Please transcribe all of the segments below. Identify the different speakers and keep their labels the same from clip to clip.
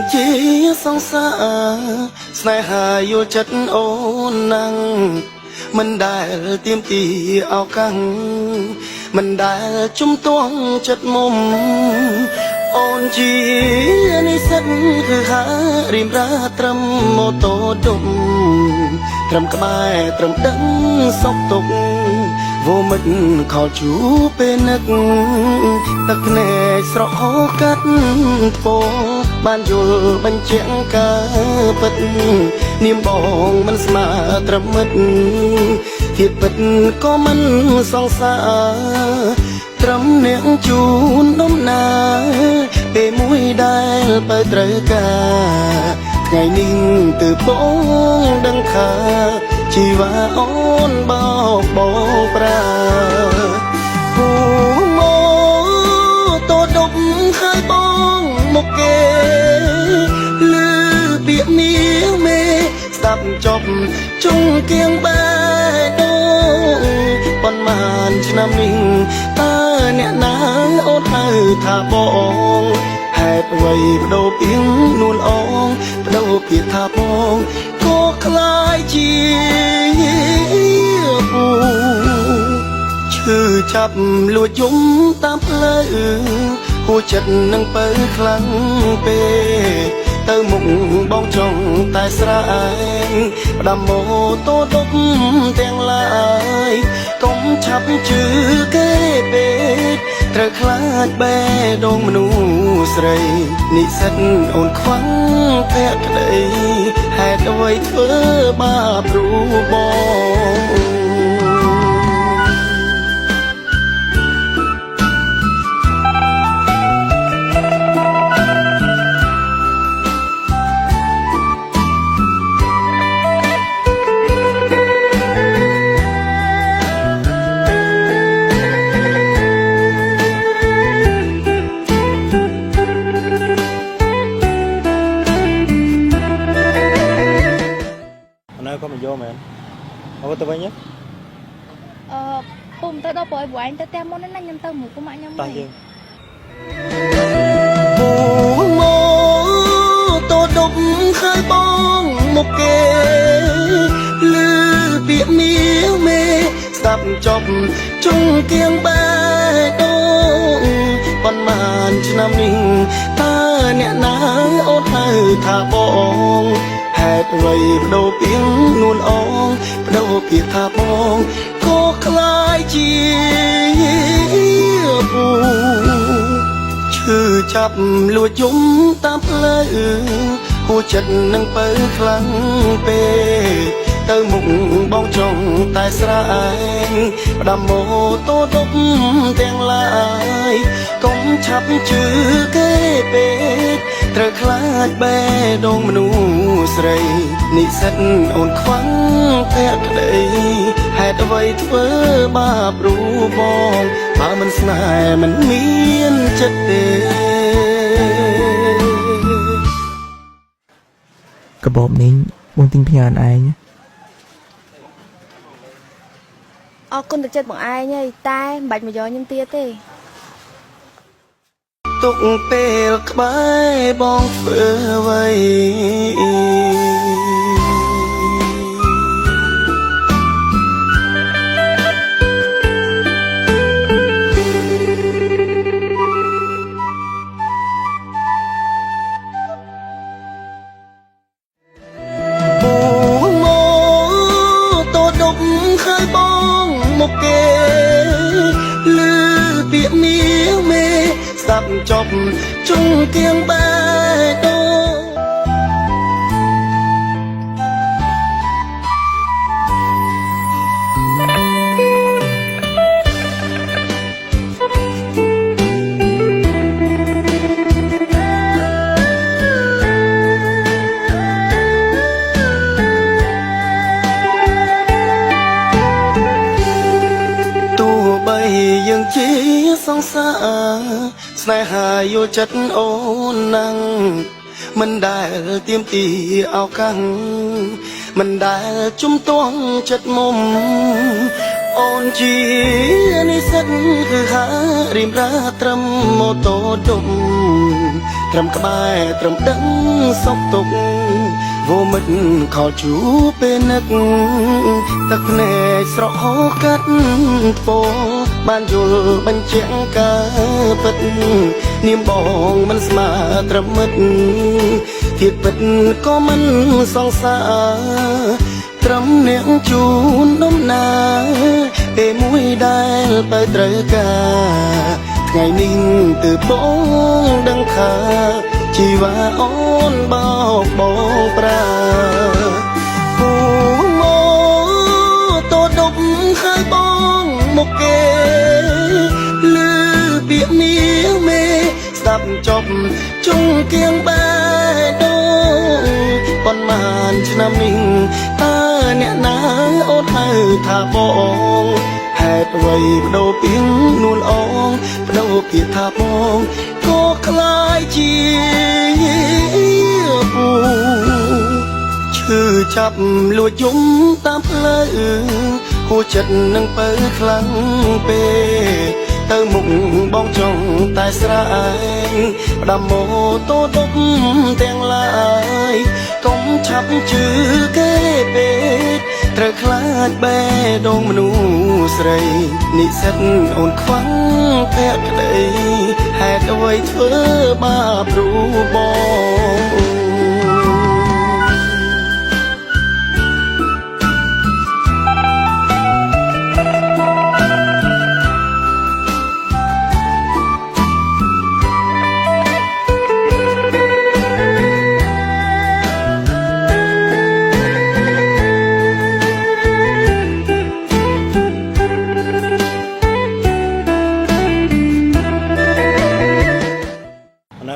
Speaker 1: យើងជាសង្សារស្នេហាយល់ចិត្តអូនណាំងមិនដែលទៀមទីឱកាសមិនដែលជំទាស់ចិត្តមុំអូនជានិស្សិតគឺហារៀមរាត្រឹមម៉ូតូដុំត្រឹមក្បែរត្រឹមដឹងសុខទុក្ខវោមិនខលជួពេលនឹកទឹកភ្នែកស្រក់ហូរកាត់ថ្ពោបានយល់បញ្ជាក់ការពិតនាមបងមិនស្មើត្រឹមមិត្តធៀបពិតក៏មិនសង្សារត្រឹមអ្នកជូនដំណើរពេលមួយដែលបើត្រូវការថ្ងៃនេះទើបបងដឹងថាជីវ៉ាអូនបោកបងប្រាហូមកតដប់ហើយបងមកគេលឺពាក្យនាងមេស្ដាប់ចប់ជុំគៀងបែដងប៉ុន្មានឆ្នាំនេះតើអ្នកណាអូនហៅថាបងហេតុអ្វីបដូរពីងនួនអងបដូរពីថាបងក៏คล้ายជាពូឈឺចាប់លួចយំតាមផ្លូវហួចចិត្តនឹងបើខ្លាំងពេកទៅមុខបងចង់តែស្រែងផ្ដាំម៉ូតូដប់ទាំងឡាយកុំឆាប់ជឿគេពេកត្រូវខ្លាចបេះដូងមនុស្សស្រីនិស្សិតអូនខ្វាំងភក្តីហេតុអ្វីធ្វើបាបរូបបងក៏មិនយកមែនអូទៅវិញ
Speaker 2: ពុំទៅដល់ព្រោះឯងទៅផ្ទះមុនណាខ្ញុំទៅមួយពុំអញខ្ញុំ
Speaker 1: តោះយើងហូមកតដប់ហើយបងមកគេលឺពាក្យនាងមេស្ដាប់ចប់ជុំគៀងបែដងប៉ុន្មានឆ្នាំនេះតើអ្នកណាអូនហៅថាបងហេតុអ្វីបដូរពីងនួនអងបដូរពីថាបងក៏คล้ายជាពូឈឺចាប់លួចយំតាមផ្លូវហួចចិត្តនឹងបើខ្លាំងពេកទៅមុខបងចង់តែស្រែងផ្ដាំម៉ូតូដប់ទាំងឡាយកុំឆាប់ជឿគេពេកត្រូវខ្លាចបេះដូងមនុស្សស្រីនិស្សិតអូនខ្វាំងភក្តីហេតុអ្វីធ្វើបាបរូបបងបើមិនស្នេហ៍មិនមានចិត្តទេ
Speaker 3: កបោបនេះបងទិញផ្ញើឯង
Speaker 2: អរគុណទៅចិត្តបងឯងហើយតែមិនបាច់មកយកខ្ញុំទៀតទេ
Speaker 1: ទុកពេលក្បែរបងធ្វើអ្វីហើយបងមកគេលឺពាក្យនាងមេស្ដាប់ចប់ជុំគៀងបែដងយើងជាសង្សារស្នេហាយល់ចិត្តអូនណាំងមិនដែលទៀមទីឱកាសមិនដែលជំទាស់ចិត្តមុំអូនជានិស្សិតគឺហារៀមរាត្រឹមម៉ូតូដុំ ត្រឹមក្បែរត្រឹមដឹងសុខទុក្ខvô mực khó chú bên nức tắc nề sọ hó cắt phố ban dù ban chẽn ca vật niềm bóngมันสมาត្រឹមមិត្តធៀបពិតក៏មិនសង្សារត្រឹមអ្នកជូនដំណើរពេលមួយដែលទៅត្រូវការថ្ងៃនេះទើបបងដឹងថាជីវ៉ាអូនបោកបងប្រាពូមកតដប់ហើយបងមកគេលឺពាក្យនេះមេស្ដាប់ចប់ជុំគៀងបែដូងប៉ុន្មានឆ្នាំនេះតើអ្នកណាអូនហៅថាបងហេតុអ្វីបដូរពីងនួនអងបដូរពីថាបងក៏คล้ายជាពូឈឺចាប់លួចយំតាមផ្លូវហួចិត្តនឹងពើខ្លាំងពេកទៅមុខបងចង់តែស្រែងផ្ដាំម៉ូតូដប់ទាំងឡាយកុំឆាប់ជឿគេពេកត្រូវខ្លាចបេះដូងមនុស្សស្រីនិស្សិតអូនខ្វាំងភក្តីហេតុអ្វីធ្វើបាបរូបបង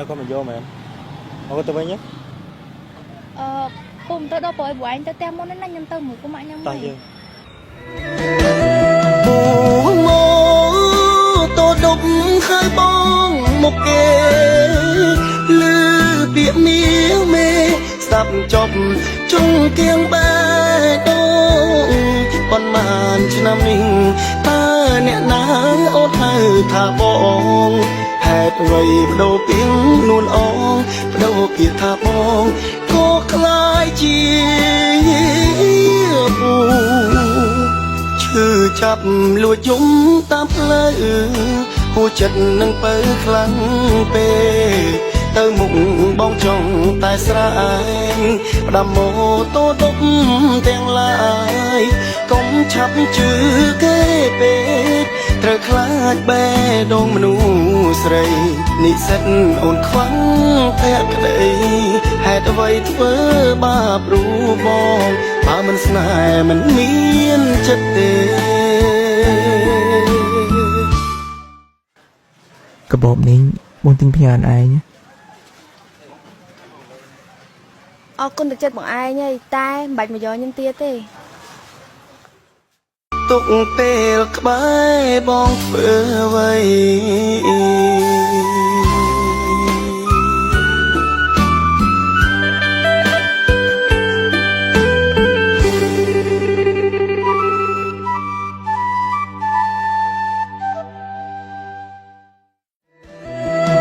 Speaker 4: có mình vô mà em không có tôi với nhé
Speaker 2: cùng tôi đâu bởi của anh tôi tem món nên nhân tâm của mạng nhau
Speaker 4: tay chưa
Speaker 1: bố mô tô đục hai bóng một kê lư biệt miếu mê sắp chọc chung kiêng ba đông còn màn cho năm mình ta nẹ ná ốt hai thả bóngហេតុអ្វីបដូរពីងនួនអងបដូរពីថាបងក៏คล้ายជាពូឈឺចាប់លួចយំតាមផ្លូវហួចិត្តនឹងពើខ្លាំងពេកទៅមុខបងចង់តែស្រែងផ្ដាំម៉ូតូដប់ទាំងឡាយកុំឆាប់ជឿគេពេកត្រូវខ្លាចបេះដូងមនុស្សស្រីនិស្សិតអូនខ្វាំងភក្តីហេតុអ្វីធ្វើបាបរូបបងបើមិនស្នេហ៍មិនមានចិត្តទេ
Speaker 3: កាបូបនេះបងទិញផ្ញើឯង
Speaker 2: អរគុណទៅចិត្តបងឯងហើយតែមិនបាច់មកយកខ្ញុំទៀតទេ
Speaker 1: ទុកពេលក្បែរបងធ្វើអ្វី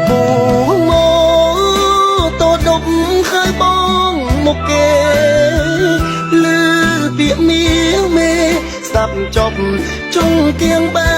Speaker 1: បូម៉ូតូដប់ហើយបងមកគេលឺពាក្យមាសមេស្ដាប់ចប់ជុំគៀងបែ